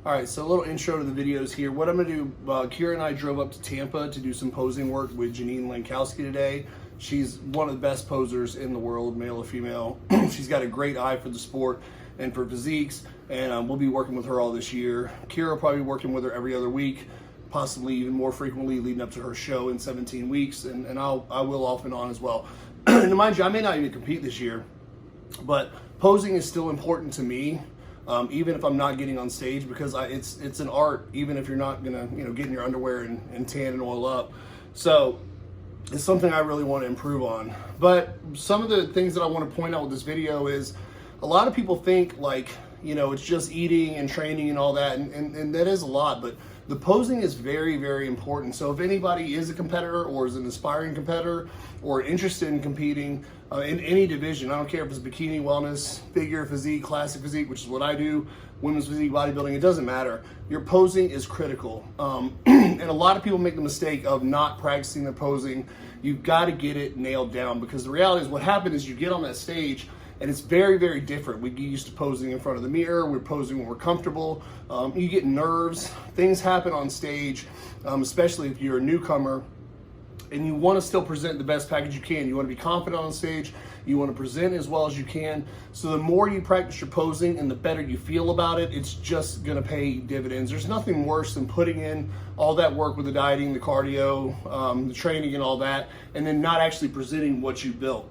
All right, so a little intro to the videos here. What I'm gonna do, Kiera and I drove up to Tampa to do some posing work with Janeen Lankowski today. She's one of the best posers in the world, male or female. She's got a great eye for the sport and for physiques, and we'll be working with her all this year. Kiera will probably be working with her every other week, possibly even more frequently leading up to her show in 17 weeks, and I will off and on as well. And mind you, I may not even compete this year, but posing is still important to me. Even if I'm not getting on stage, because it's an art, even if you're not gonna get in your underwear and tan and oil up. So it's something I really want to improve on. But some of the things that I want to point out with this video is a lot of people think like, it's just eating and training and all that, and that is a lot, but the posing is very, very important. So if anybody is a competitor or is an aspiring competitor or interested in competing in any division, I don't care if it's bikini, wellness, figure, physique, classic physique, which is what I do, women's physique, bodybuilding, it doesn't matter. Your posing is critical. And a lot of people make the mistake of not practicing their posing. You've got to get it nailed down, because the reality is what happened is you get on that stage and it's very, very different. We get used to posing in front of the mirror. We're posing when we're comfortable. You get nerves. Things happen on stage, especially if you're a newcomer and you want to still present the best package you can. You want to be confident on stage. You want to present as well as you can. So the more you practice your posing and the better you feel about it, it's just going to pay dividends. There's nothing worse than putting in all that work with the dieting, the cardio, the training and all that, and then not actually presenting what you built.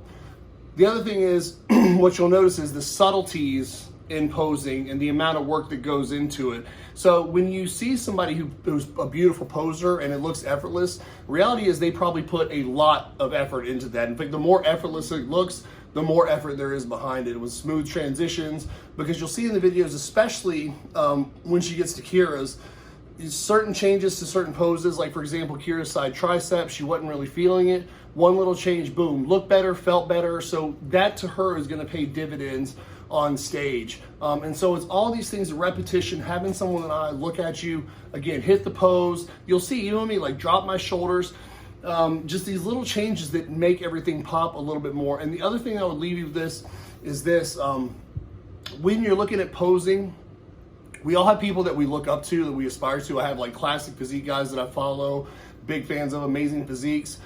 The other thing is, what you'll notice is the subtleties in posing and the amount of work that goes into it. So when you see somebody who's a beautiful poser and it looks effortless, reality is they probably put a lot of effort into that. In fact, the more effortless it looks, the more effort there is behind it with smooth transitions, because you'll see in the videos, especially when she gets to Kiera's, certain changes to certain poses, like for example, Kiera's side tricep, she wasn't really feeling it. One little change, boom, looked better, felt better. So that to her is gonna pay dividends on stage. And so it's all these things, repetition, having someone and I look at you, again, hit the pose. You'll see, you know me, like drop my shoulders. Just these little changes that make everything pop a little bit more. And the other thing I would leave you with this is this, when you're looking at posing, we all have people that we look up to, that we aspire to. I have like classic physique guys that I follow, big fans of amazing physiques.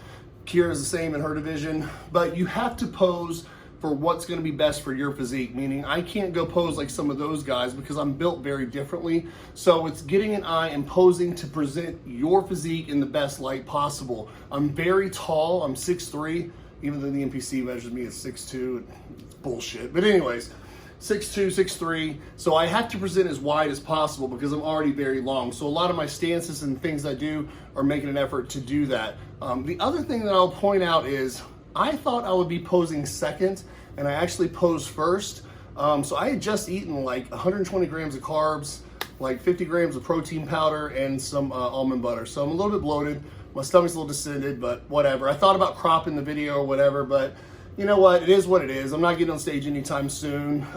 Kiera is the same in her division, but you have to pose for what's going to be best for your physique, meaning I can't go pose like some of those guys because I'm built very differently. So it's getting an eye and posing to present your physique in the best light possible. I'm very tall, I'm 6'3", even though the NPC measures me at 6'2", it's bullshit. But anyways, 6'2", 6'3", so I have to present as wide as possible because I'm already very long. So a lot of my stances and things I do are making an effort to do that. The other thing that I'll point out is I thought I would be posing second, and I actually posed first. So I had just eaten like 120 grams of carbs, like 50 grams of protein powder, and some almond butter. So I'm a little bit bloated. My stomach's a little distended, but whatever. I thought about cropping the video or whatever, but you know what? It is what it is. I'm not getting on stage anytime soon.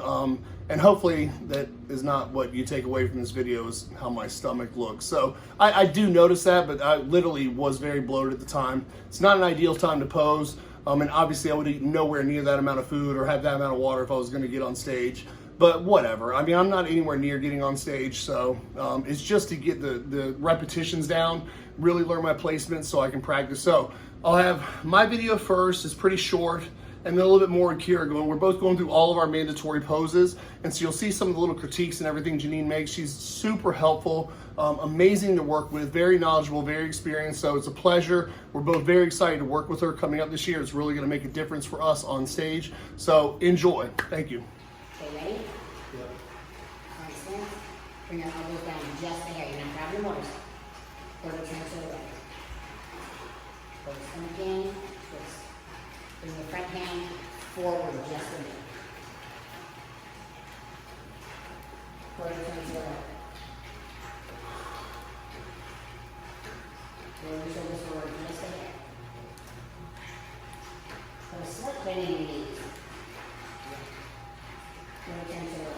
And hopefully that is not what you take away from this video, is how my stomach looks. So I do notice that, but I literally was very bloated at the time. It's not an ideal time to pose. And obviously I would eat nowhere near that amount of food or have that amount of water if I was gonna get on stage. But whatever. I mean, I'm not anywhere near getting on stage, so it's just to get the repetitions down, really learn my placement so I can practice. So I'll have my video first. It's pretty short, and then a little bit more with Kiera going. We're both going through all of our mandatory poses, and so you'll see some of the little critiques and everything Janeen makes. She's super helpful, amazing to work with, very knowledgeable, very experienced, so it's a pleasure. We're both very excited to work with her coming up this year. It's really gonna make a difference for us on stage, so enjoy. Thank you. Okay, ready? Yep. All right, stand. Bring your elbows down just a hair. You're not grabbing your motors. Quarter turn to the right. Focus on the game. Twist. Bring your front hand forward just a bit. Quarter turn to the right. Roll your shoulders forward just a bit. So start bending your knees. Quarter turn to the right.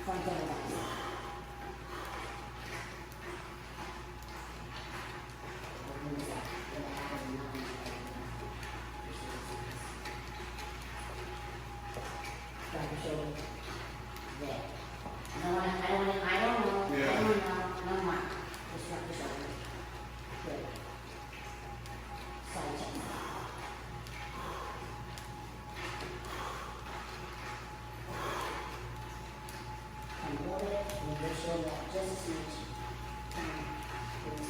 Front double biceps. just a smidge. Good.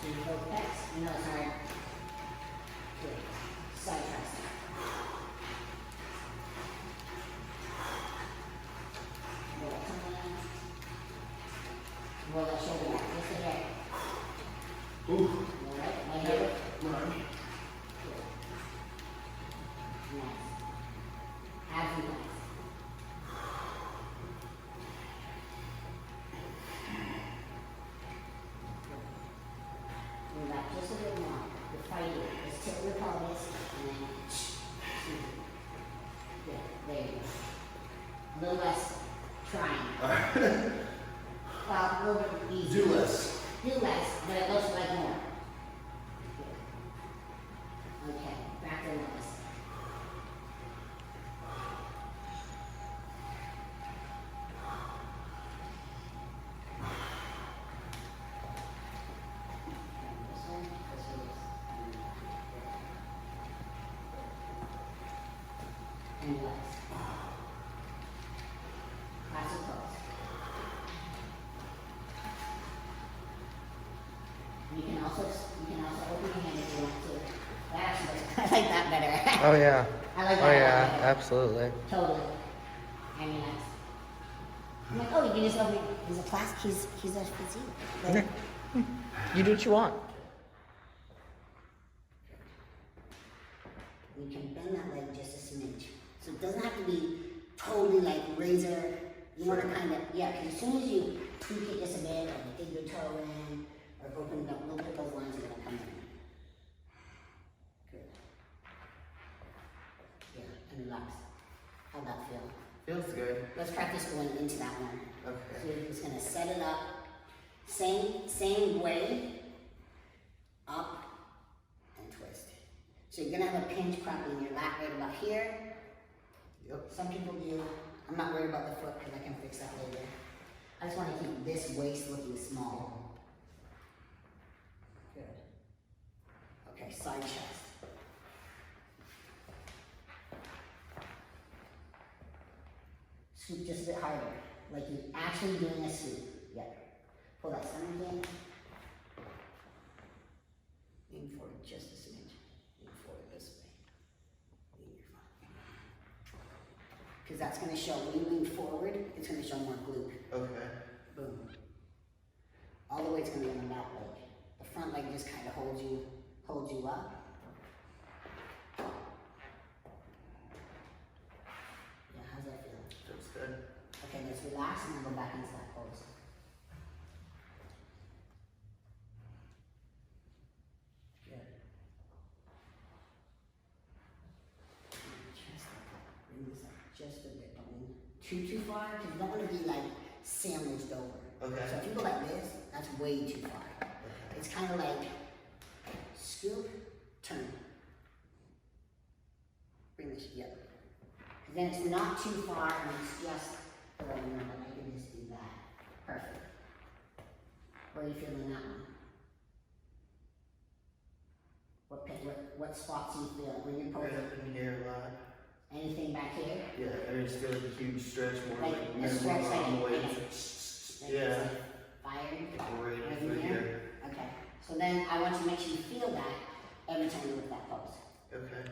So you go pecs. You know it's hard. Good. Side tricep. Roll that tongue in. Roll that shoulder back. Just the head. Ooh. Alright, my head. Right. Nice. Abs and legs. Move back just a bit more. The fight here. Just tilt your pelvis and then good. There you go. A little less trying. Well, a little bit easier. Do less. Do less, but it looks like more. Good. Okay, back to less. And legs. Classic pose. You can also open your hand if you want to. That actually, I like that better. Oh yeah. I like that Oh a lot yeah, better. absolutely. Totally. I mean, that's. I'm like, oh, you can just open. He's a class. He's a physique. Like, You do what you want. you can bend that leg just a smidge. So it doesn't have to be totally like razor. You want to kind of, yeah, because as soon as you tweak it just a bit, or dig your toe in, or open it up a little bit, those lines are going to come in. Good. Yeah, and relax. How'd that feel? Feels good. Let's practice going into that one. Okay. So you're just going to set it up. Same way. Up and twist. So you're going to have a pinch probably in your lat right about here. Yep. Some people do. I'm not worried about the foot because I can fix that later. I just want to keep this waist looking small. Good. Okay, side chest. Scoop just a bit harder, like you're actually doing a scoop. Yep. Pull that stomach in. Lean forward just a smidge. Lean forward this way. Lean your front. Because that's going to show, when you lean forward, it's going to show more glute. Okay. Boom. All the weight's going to be on the back leg. The front leg just kind of holds you up. Yeah, how's that feel? Feels good. Okay, let's relax and then go back into that pose. Good. Chest up. Bring this up just a bit. Don't lean too far, because you don't want to be like sandwiched over. Okay. So if you go like this, that's way too far. It's kind of like scoop, turn. Bring this, yep. And then it's not too far, and it's just the right number. I can just do that. Perfect. Where are you feeling that one? What spots do you feel when you're Right posing? up in here a lot. Anything back here? Yeah, I just feel like a huge stretch, more Like like a minimum stretch, like on the way. like Yeah. Fired? Right Right over in here. Okay. So then I want you to make sure you feel that every time you look at that pose. Okay.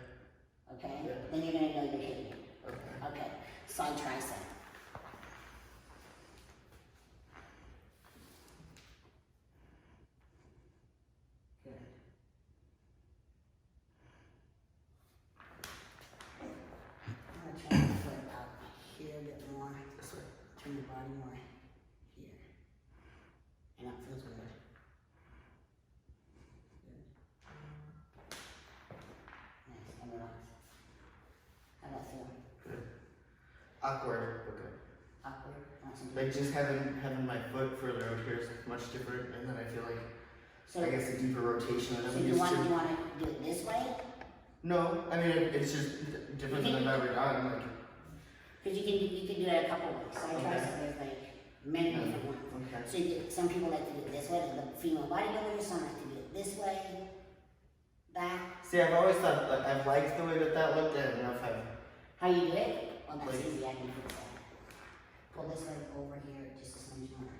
Okay? Yeah. Then you're gonna know you're hitting it. Okay. Okay. Side tricep. Good. I'm gonna turn the foot out here a bit more. This way. Turn your body more here. And that feels good. Good. Nice. And relax. How that feel? Good. Awkward. Okay. Awkward? Want some Like just having my foot further out here is much different, and then I feel like So, I guess a deeper rotation than so I'm you used want to. to do it this way? No, I mean it's just different than I've ever done. Like. Because you can do it a couple ways. Side Okay. tricep, there's like many different ones. Okay. So some people like to do it this way, like the female bodybuilders, some like to do it this way, that. See, I've always thought I've liked the way that looked. I don't know if I've. How you do it? Well, that's Like- easy, I can fix that. pull this leg over here just a smidge more.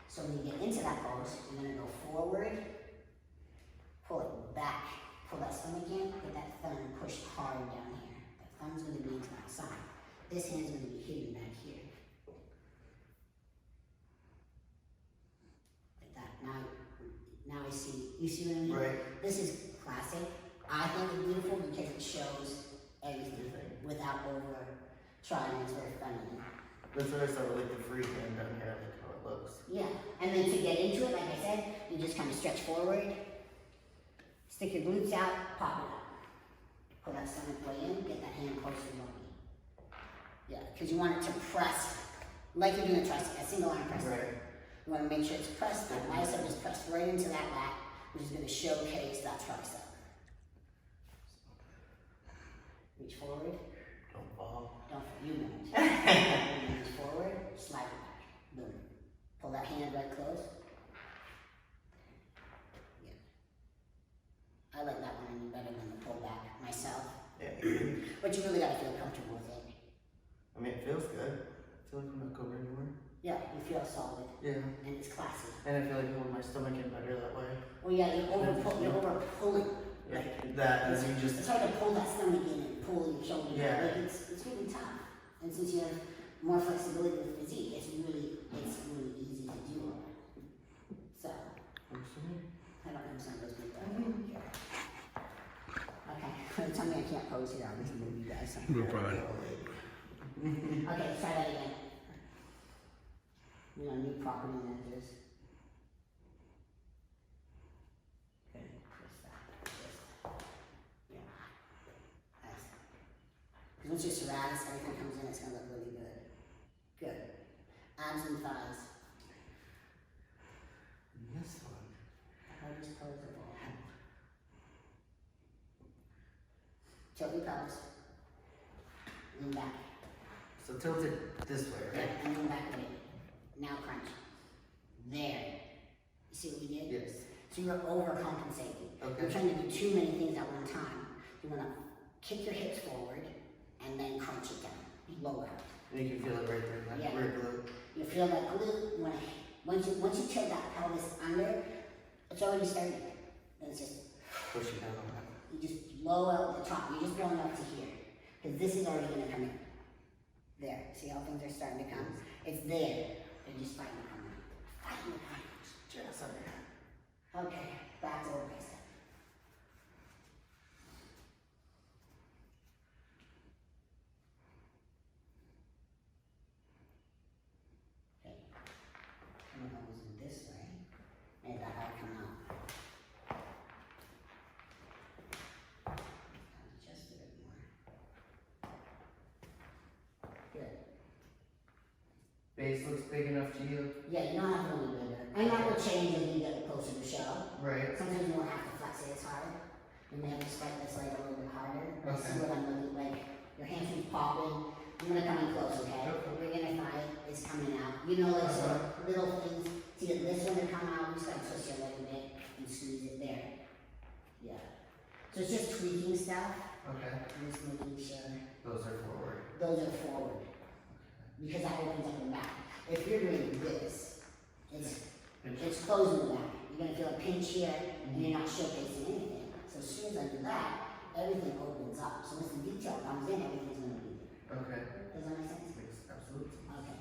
So when you get into that pose, you're gonna go forward, pull it back, pull that stomach in, get that thumb pushed hard down here. That thumb's gonna be into that side. This hand's gonna be hidden back here. Like that. Now I see, you see what I mean? Right. This is classic. I think it's beautiful because it shows everything without over trying. It's very feminine. That's what I saw with like the free hand down here, like how it looks. Yeah, and then to get into it, like I said, you just kind of stretch forward, stick your glutes out, pop it up. Pull that stomach way in, get that hand close to your body. Yeah, because you want it to press, like you're doing a single arm press. Right. You want to make sure it's pressed, that bicep is pressed right into that lat, which is going to showcase that tricep. Reach forward. Don't fall. Don't, you won't. Reach forward, slide it back. Boom. Pull that hand right close. Yeah. I like that one better than the pull back myself. Yeah. But you really gotta feel comfortable with it. I mean, it feels good. I feel like I'm not going anywhere. Yeah, you feel solid. Yeah. And it's classy. And I feel like I hold my stomach in better that way. Well, yeah, you're over pulling. Like that, and then you just. It's hard to pull that stomach in and pull your shoulder. Yeah. Like it's really tough. And since you have more flexibility with physique, it's really easy to do. So, Works for me. I don't know some of those people. Okay, tell me I can't pose here. I'll just move you guys. You're fine. Okay, let's try that again. You know, new property managers. Okay, just that. Yeah. Nice. Because once you're serratus, everything comes in, it's going to look really good. Good. Abs and thighs. And this one. The hardest pose of all. Tilt your pelvis. Lean back. So tilt it this way, Yeah, right? and lean back a bit. Now crunch. There. You see what we did? Yes. So you're overcompensating. Okay. You're trying to do too many things at one time. You want to kick your hips forward and then crunch it down. Lower. And you can feel it right there, like Yeah. rear glute. You feel that glute once you tilt that pelvis under, it's already started. Then it's just Pushing down on that. you just blow out the top. You're just blowing out to here because this is already going to come in. There. See how things are starting to come? It's there. They're just fighting to come in. Fighting to come in. Just under. Okay, back to the bicep. Okay, coming almost in this way. Make that eye come out. Just a bit more. Good. Base looks big enough to you. Yeah, you don't have to go any bigger. And that will change as you get closer to show. Right. Sometimes you won't have to flex it as hard. You may have to spike this leg a little bit harder. Okay. See what I'm looking like. Your hamstrings popping. I'm gonna come in close, okay? Okay. We're gonna find it's coming out. You know, like sort of little things. See this one to come out. You just gotta twist your leg a bit and squeeze it there. Yeah. So it's just tweaking stuff. Okay. I'm just making sure Those are forward. those are forward because that opens up the back. If you're doing this, it's closing the back. You're gonna feel a pinch here, and you're not showcasing anything. So as soon as I do that, everything opens up. So once the detail comes in, everything's gonna be there. Okay. Does that make sense? Makes absolute sense. Okay.